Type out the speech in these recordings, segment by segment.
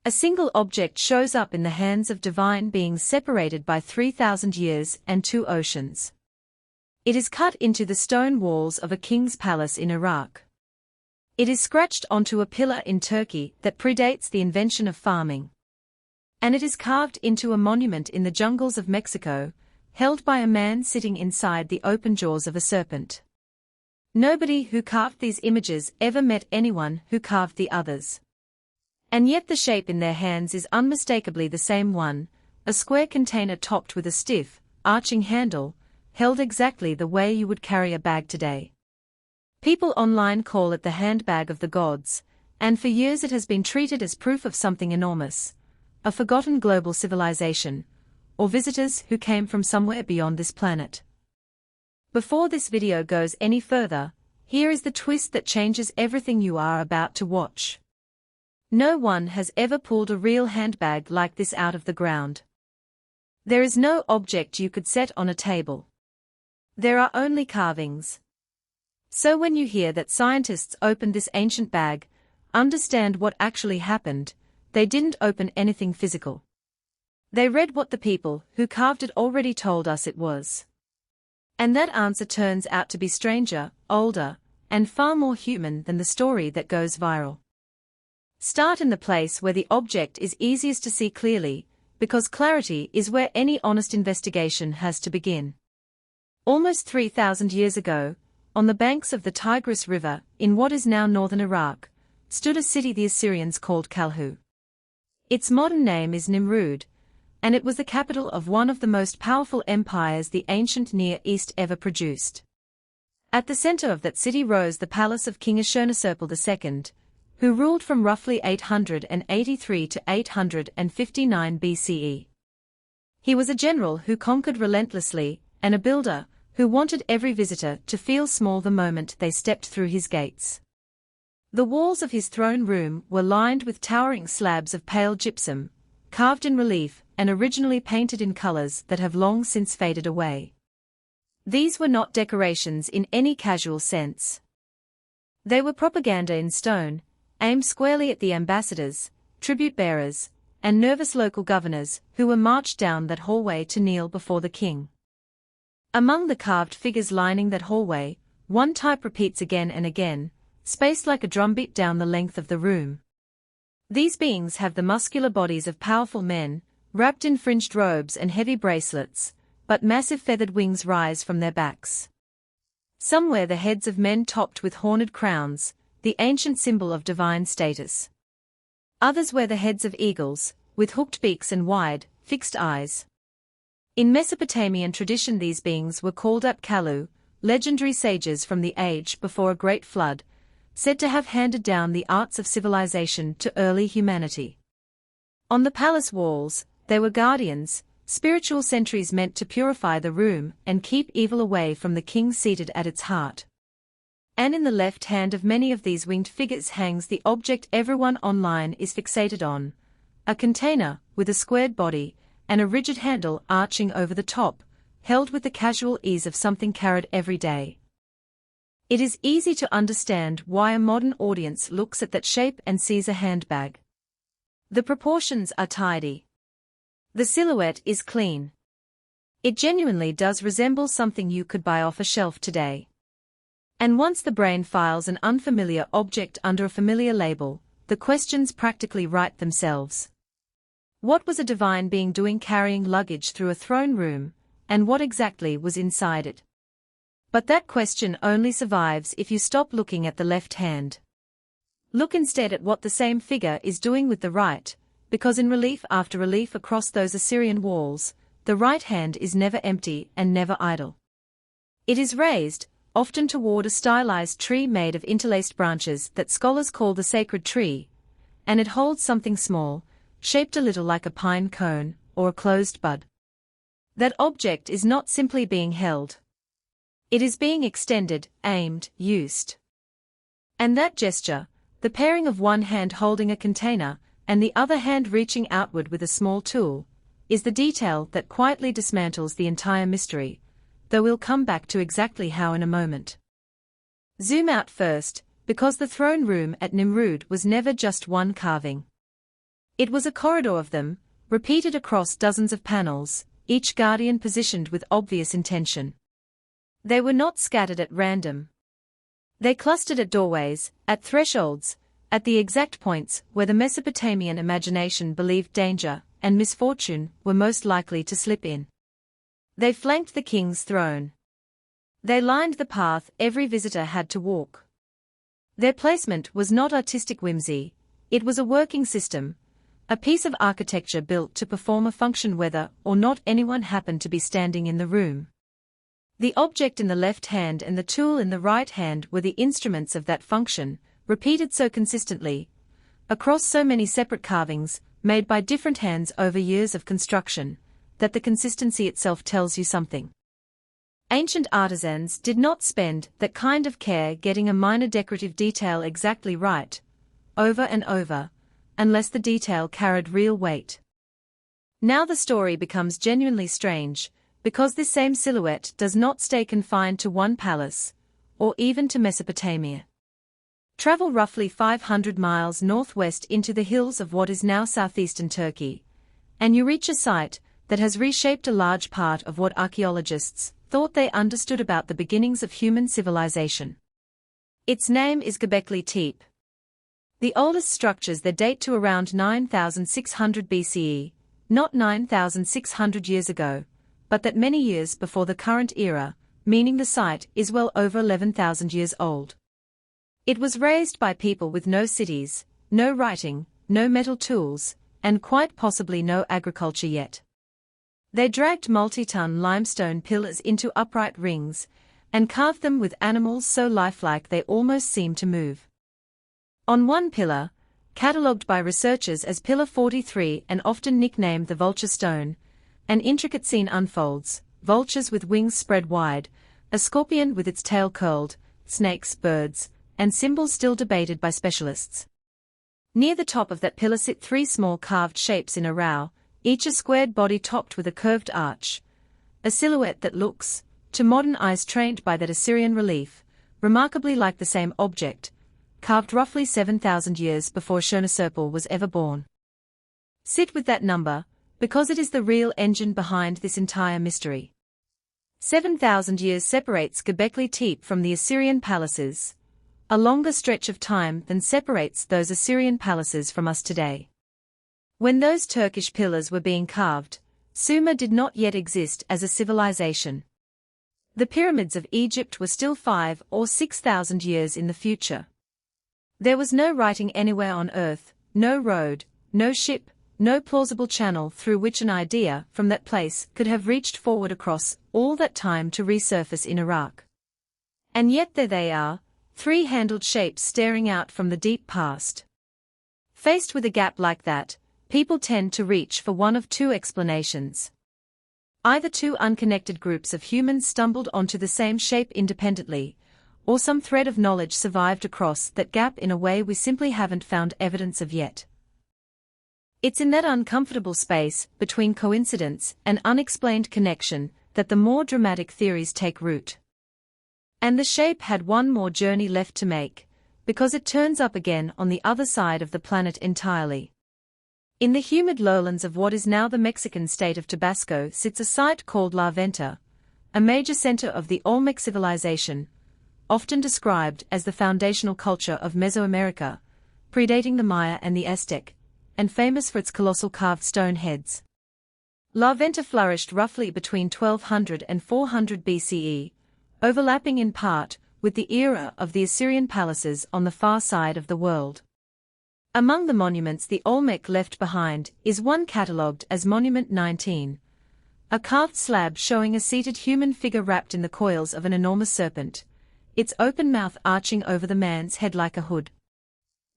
A single object shows up in the hands of divine beings separated by 3,000 years and 2 oceans. It is cut into the stone walls of a king's palace in Iraq. It is scratched onto a pillar in Turkey that predates the invention of farming. And it is carved into a monument in the jungles of Mexico, held by a man sitting inside the open jaws of a serpent. Nobody who carved these images ever met anyone who carved the others. And yet the shape in their hands is unmistakably the same one, a square container topped with a stiff, arching handle, held exactly the way you would carry a bag today. People online call it the handbag of the gods, and for years it has been treated as proof of something enormous, a forgotten global civilization, or visitors who came from somewhere beyond this planet. Before this video goes any further, here is the twist that changes everything you are about to watch. No one has ever pulled a real handbag like this out of the ground. There is no object you could set on a table. There are only carvings. So when you hear that scientists opened this ancient bag, understand what actually happened. They didn't open anything physical. They read what the people who carved it already told us it was. And that answer turns out to be stranger, older, and far more human than the story that goes viral. Start in the place where the object is easiest to see clearly, because clarity is where any honest investigation has to begin. Almost 3,000 years ago, on the banks of the Tigris River, in what is now northern Iraq, stood a city the Assyrians called Kalhu. Its modern name is Nimrud, and it was the capital of one of the most powerful empires the ancient Near East ever produced. At the center of that city rose the palace of King Ashurnasirpal II, who ruled from roughly 883 to 859 BCE. He was a general who conquered relentlessly, and a builder who wanted every visitor to feel small the moment they stepped through his gates. The walls of his throne room were lined with towering slabs of pale gypsum, carved in relief and originally painted in colors that have long since faded away. These were not decorations in any casual sense. They were propaganda in stone, aimed squarely at the ambassadors, tribute bearers, and nervous local governors who were marched down that hallway to kneel before the king. Among the carved figures lining that hallway, one type repeats again and again, spaced like a drumbeat down the length of the room. These beings have the muscular bodies of powerful men, wrapped in fringed robes and heavy bracelets, but massive feathered wings rise from their backs. Some wear the heads of men topped with horned crowns, the ancient symbol of divine status. Others wear the heads of eagles, with hooked beaks and wide, fixed eyes. In Mesopotamian tradition these beings were called Apkallu, legendary sages from the age before a great flood, said to have handed down the arts of civilization to early humanity. On the palace walls, they were guardians, spiritual sentries meant to purify the room and keep evil away from the king seated at its heart. And in the left hand of many of these winged figures hangs the object everyone online is fixated on, a container with a squared body and a rigid handle arching over the top, held with the casual ease of something carried every day. It is easy to understand why a modern audience looks at that shape and sees a handbag. The proportions are tidy. The silhouette is clean. It genuinely does resemble something you could buy off a shelf today. And once the brain files an unfamiliar object under a familiar label, the questions practically write themselves. What was a divine being doing carrying luggage through a throne room, and what exactly was inside it? But that question only survives if you stop looking at the left hand. Look instead at what the same figure is doing with the right, because in relief after relief across those Assyrian walls, the right hand is never empty and never idle. It is raised, often toward a stylized tree made of interlaced branches that scholars call the sacred tree, and it holds something small, shaped a little like a pine cone or a closed bud. That object is not simply being held. It is being extended, aimed, used. And that gesture, the pairing of one hand holding a container, and the other hand reaching outward with a small tool, is the detail that quietly dismantles the entire mystery, though we'll come back to exactly how in a moment. Zoom out first, because the throne room at Nimrud was never just one carving. It was a corridor of them, repeated across dozens of panels, each guardian positioned with obvious intention. They were not scattered at random. They clustered at doorways, at thresholds, at the exact points where the Mesopotamian imagination believed danger and misfortune were most likely to slip in. They flanked the king's throne. They lined the path every visitor had to walk. Their placement was not artistic whimsy, it was a working system, a piece of architecture built to perform a function whether or not anyone happened to be standing in the room. The object in the left hand and the tool in the right hand were the instruments of that function, repeated so consistently, across so many separate carvings, made by different hands over years of construction, that the consistency itself tells you something. Ancient artisans did not spend that kind of care getting a minor decorative detail exactly right, over and over, unless the detail carried real weight. Now the story becomes genuinely strange, because this same silhouette does not stay confined to one palace, or even to Mesopotamia. Travel roughly 500 miles northwest into the hills of what is now southeastern Turkey, and you reach a site that has reshaped a large part of what archaeologists thought they understood about the beginnings of human civilization. Its name is Göbekli Tepe. The oldest structures there date to around 9,600 BCE, not 9,600 years ago, but that many years before the current era, meaning the site is well over 11,000 years old. It was raised by people with no cities, no writing, no metal tools, and quite possibly no agriculture yet. They dragged multi-ton limestone pillars into upright rings, and carved them with animals so lifelike they almost seemed to move. On one pillar, catalogued by researchers as Pillar 43 and often nicknamed the Vulture Stone, an intricate scene unfolds: vultures with wings spread wide, a scorpion with its tail curled, snakes, birds, and symbols still debated by specialists. Near the top of that pillar sit three small carved shapes in a row, each a squared body topped with a curved arch, a silhouette that looks, to modern eyes trained by that Assyrian relief, remarkably like the same object, carved roughly 7,000 years before Shurnaserpal was ever born. Sit with that number, because it is the real engine behind this entire mystery. 7,000 years separates Göbekli Tepe from the Assyrian palaces, a longer stretch of time than separates those Assyrian palaces from us today. When those Turkish pillars were being carved, Sumer did not yet exist as a civilization. The pyramids of Egypt were still 5,000 or 6,000 years in the future. There was no writing anywhere on earth, no road, no ship, no plausible channel through which an idea from that place could have reached forward across all that time to resurface in Iraq. And yet there they are, three-handled shapes staring out from the deep past. Faced with a gap like that, people tend to reach for one of two explanations. Either two unconnected groups of humans stumbled onto the same shape independently, or some thread of knowledge survived across that gap in a way we simply haven't found evidence of yet. It's in that uncomfortable space between coincidence and unexplained connection that the more dramatic theories take root. And the shape had one more journey left to make, because it turns up again on the other side of the planet entirely. In the humid lowlands of what is now the Mexican state of Tabasco sits a site called La Venta, a major center of the Olmec civilization, often described as the foundational culture of Mesoamerica, predating the Maya and the Aztec, and famous for its colossal carved stone heads. La Venta flourished roughly between 1200 and 400 BCE, overlapping in part with the era of the Assyrian palaces on the far side of the world. Among the monuments the Olmec left behind is one catalogued as Monument 19, a carved slab showing a seated human figure wrapped in the coils of an enormous serpent, its open mouth arching over the man's head like a hood.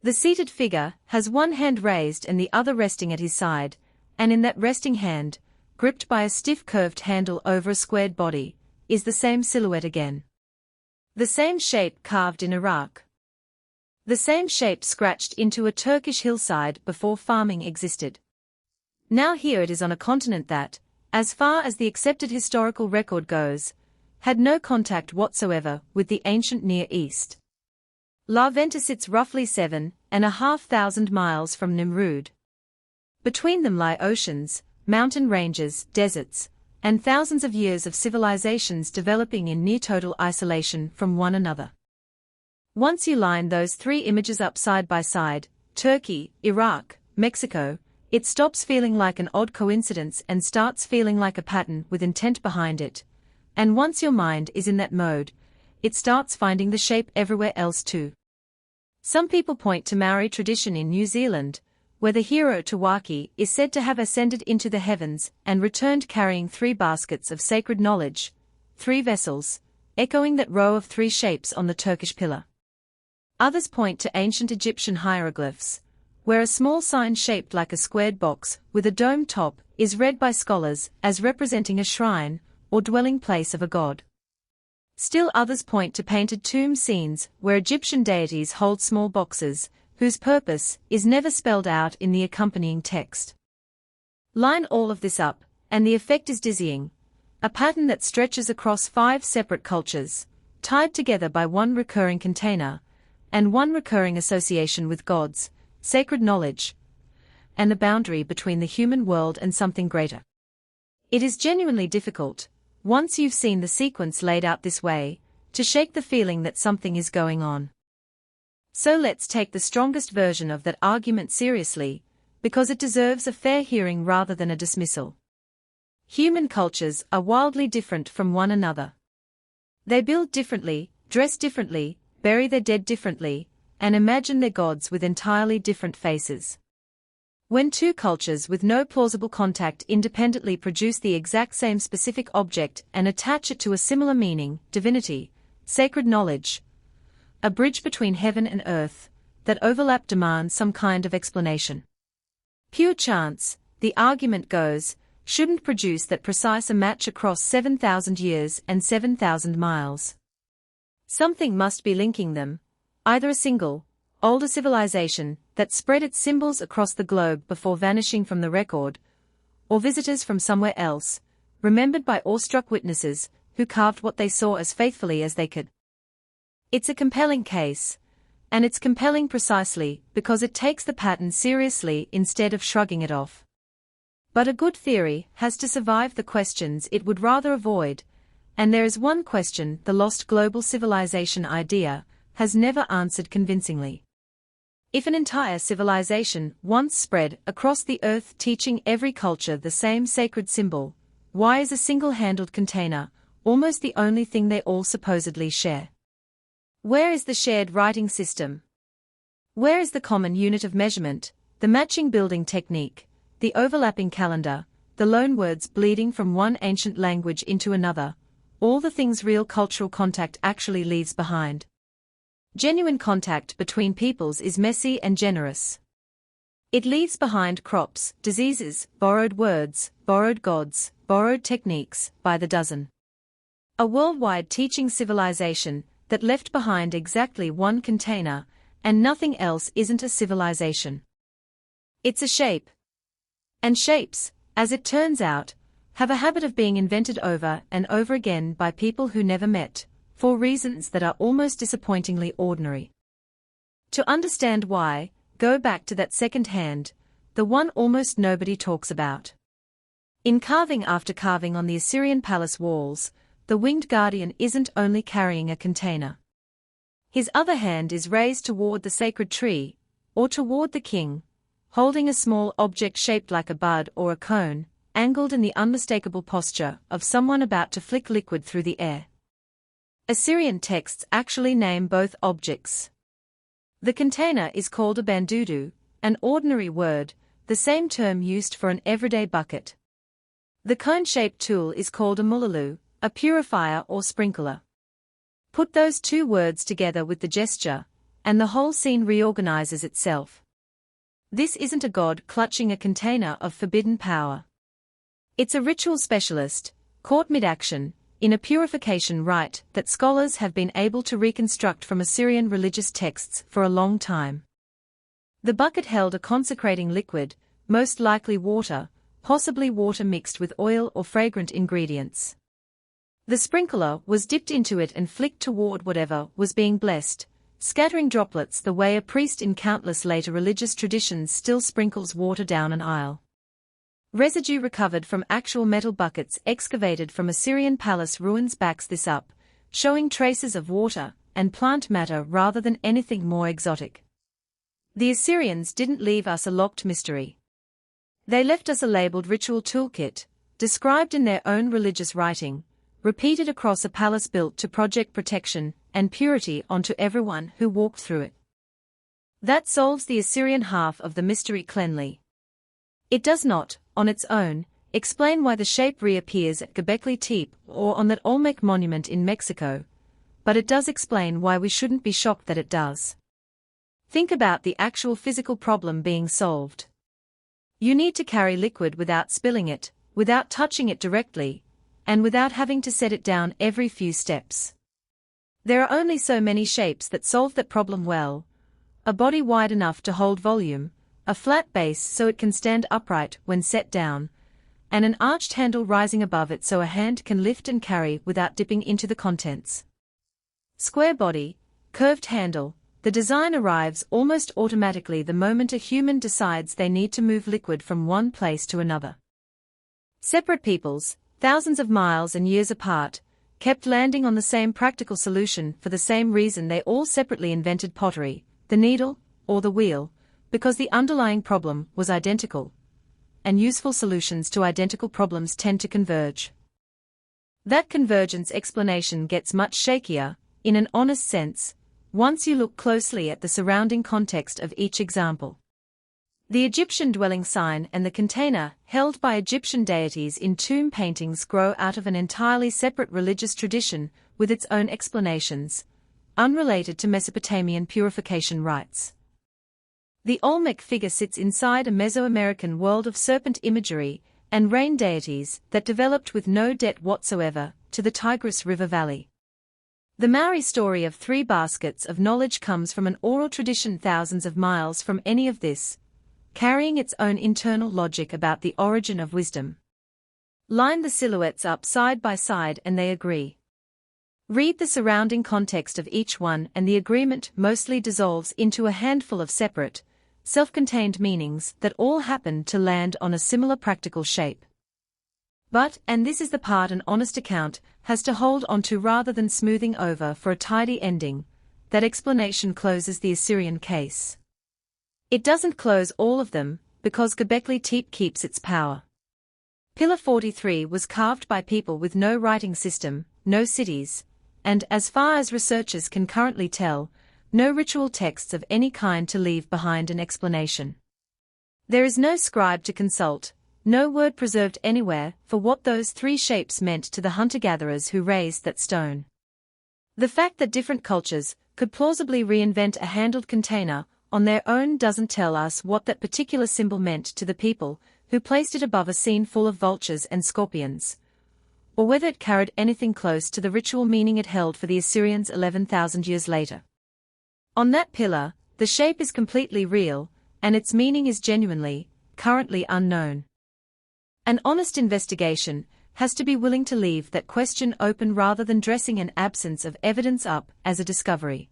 The seated figure has one hand raised and the other resting at his side, and in that resting hand, gripped by a stiff curved handle over a squared body, is the same silhouette again. The same shape carved in Iraq. The same shape scratched into a Turkish hillside before farming existed. Now here it is on a continent that, as far as the accepted historical record goes, had no contact whatsoever with the ancient Near East. La Venta sits roughly 7,500 miles from Nimrud. Between them lie oceans, mountain ranges, deserts, and thousands of years of civilizations developing in near-total isolation from one another. Once you line those three images up side by side, Turkey, Iraq, Mexico, it stops feeling like an odd coincidence and starts feeling like a pattern with intent behind it. And once your mind is in that mode, it starts finding the shape everywhere else too. Some people point to Maori tradition in New Zealand, where the hero Tawaki is said to have ascended into the heavens and returned carrying 3 baskets of sacred knowledge, 3 vessels, echoing that row of 3 shapes on the Turkish pillar. Others point to ancient Egyptian hieroglyphs, where a small sign shaped like a squared box with a dome top is read by scholars as representing a shrine or dwelling place of a god. Still others point to painted tomb scenes where Egyptian deities hold small boxes, whose purpose is never spelled out in the accompanying text. Line all of this up, and the effect is dizzying, a pattern that stretches across 5 separate cultures, tied together by one recurring container, and one recurring association with gods, sacred knowledge, and the boundary between the human world and something greater. It is genuinely difficult, once you've seen the sequence laid out this way, to shake the feeling that something is going on. So let's take the strongest version of that argument seriously, because it deserves a fair hearing rather than a dismissal. Human cultures are wildly different from one another. They build differently, dress differently, bury their dead differently, and imagine their gods with entirely different faces. When 2 cultures with no plausible contact independently produce the exact same specific object and attach it to a similar meaning, divinity, sacred knowledge, a bridge between heaven and earth, that overlap demands some kind of explanation. Pure chance, the argument goes, shouldn't produce that precise a match across 7,000 years and 7,000 miles. Something must be linking them, either a single, older civilization that spread its symbols across the globe before vanishing from the record, or visitors from somewhere else, remembered by awestruck witnesses who carved what they saw as faithfully as they could. It's a compelling case, and it's compelling precisely because it takes the pattern seriously instead of shrugging it off. But a good theory has to survive the questions it would rather avoid, and there is one question the lost global civilization idea has never answered convincingly. If an entire civilization once spread across the earth teaching every culture the same sacred symbol, why is a single-handled container almost the only thing they all supposedly share? Where is the shared writing system? Where is the common unit of measurement, the matching building technique, the overlapping calendar, the loanwords bleeding from one ancient language into another, all the things real cultural contact actually leaves behind? Genuine contact between peoples is messy and generous. It leaves behind crops, diseases, borrowed words, borrowed gods, borrowed techniques, by the dozen. A worldwide teaching civilization that left behind exactly one container, and nothing else isn't a civilization. It's a shape. And shapes, as it turns out, have a habit of being invented over and over again by people who never met, for reasons that are almost disappointingly ordinary. To understand why, go back to that second hand, the one almost nobody talks about. In carving after carving on the Assyrian palace walls, the winged guardian isn't only carrying a container. His other hand is raised toward the sacred tree, or toward the king, holding a small object shaped like a bud or a cone, angled in the unmistakable posture of someone about to flick liquid through the air. Assyrian texts actually name both objects. The container is called a bandudu, an ordinary word, the same term used for an everyday bucket. The cone-shaped tool is called a mululu, a purifier or sprinkler. Put those 2 words together with the gesture, and the whole scene reorganizes itself. This isn't a god clutching a container of forbidden power. It's a ritual specialist, caught mid-action, in a purification rite that scholars have been able to reconstruct from Assyrian religious texts for a long time. The bucket held a consecrating liquid, most likely water, possibly water mixed with oil or fragrant ingredients. The sprinkler was dipped into it and flicked toward whatever was being blessed, scattering droplets the way a priest in countless later religious traditions still sprinkles water down an aisle. Residue recovered from actual metal buckets excavated from Assyrian palace ruins backs this up, showing traces of water and plant matter rather than anything more exotic. The Assyrians didn't leave us a locked mystery. They left us a labeled ritual toolkit, described in their own religious writing, repeated across a palace built to project protection and purity onto everyone who walked through it. That solves the Assyrian half of the mystery cleanly. It does not, on its own, explain why the shape reappears at Göbekli Tepe or on that Olmec monument in Mexico, but it does explain why we shouldn't be shocked that it does. Think about the actual physical problem being solved. You need to carry liquid without spilling it, without touching it directly, and without having to set it down every few steps. There are only so many shapes that solve that problem well: a body wide enough to hold volume, a flat base so it can stand upright when set down, and an arched handle rising above it so a hand can lift and carry without dipping into the contents. Square body, curved handle, the design arrives almost automatically the moment a human decides they need to move liquid from one place to another. Separate peoples, thousands of miles and years apart, kept landing on the same practical solution for the same reason they all separately invented pottery, the needle, or the wheel, because the underlying problem was identical, and useful solutions to identical problems tend to converge. That convergence explanation gets much shakier, in an honest sense, once you look closely at the surrounding context of each example. The Egyptian dwelling sign and the container held by Egyptian deities in tomb paintings grow out of an entirely separate religious tradition with its own explanations, unrelated to Mesopotamian purification rites. The Olmec figure sits inside a Mesoamerican world of serpent imagery and rain deities that developed with no debt whatsoever to the Tigris River Valley. The Maori story of 3 baskets of knowledge comes from an oral tradition thousands of miles from any of this, carrying its own internal logic about the origin of wisdom. Line the silhouettes up side by side and they agree. Read the surrounding context of each one and the agreement mostly dissolves into a handful of separate, self-contained meanings that all happen to land on a similar practical shape. But, and this is the part an honest account has to hold onto rather than smoothing over for a tidy ending, that explanation closes the Assyrian case. It doesn't close all of them, because Göbekli Tepe keeps its power. Pillar 43 was carved by people with no writing system, no cities, and, as far as researchers can currently tell, no ritual texts of any kind to leave behind an explanation. There is no scribe to consult, no word preserved anywhere for what those 3 shapes meant to the hunter-gatherers who raised that stone. The fact that different cultures could plausibly reinvent a handled container on their own doesn't tell us what that particular symbol meant to the people who placed it above a scene full of vultures and scorpions, or whether it carried anything close to the ritual meaning it held for the Assyrians 11,000 years later. On that pillar, the shape is completely real, and its meaning is genuinely, currently unknown. An honest investigation has to be willing to leave that question open rather than dressing an absence of evidence up as a discovery.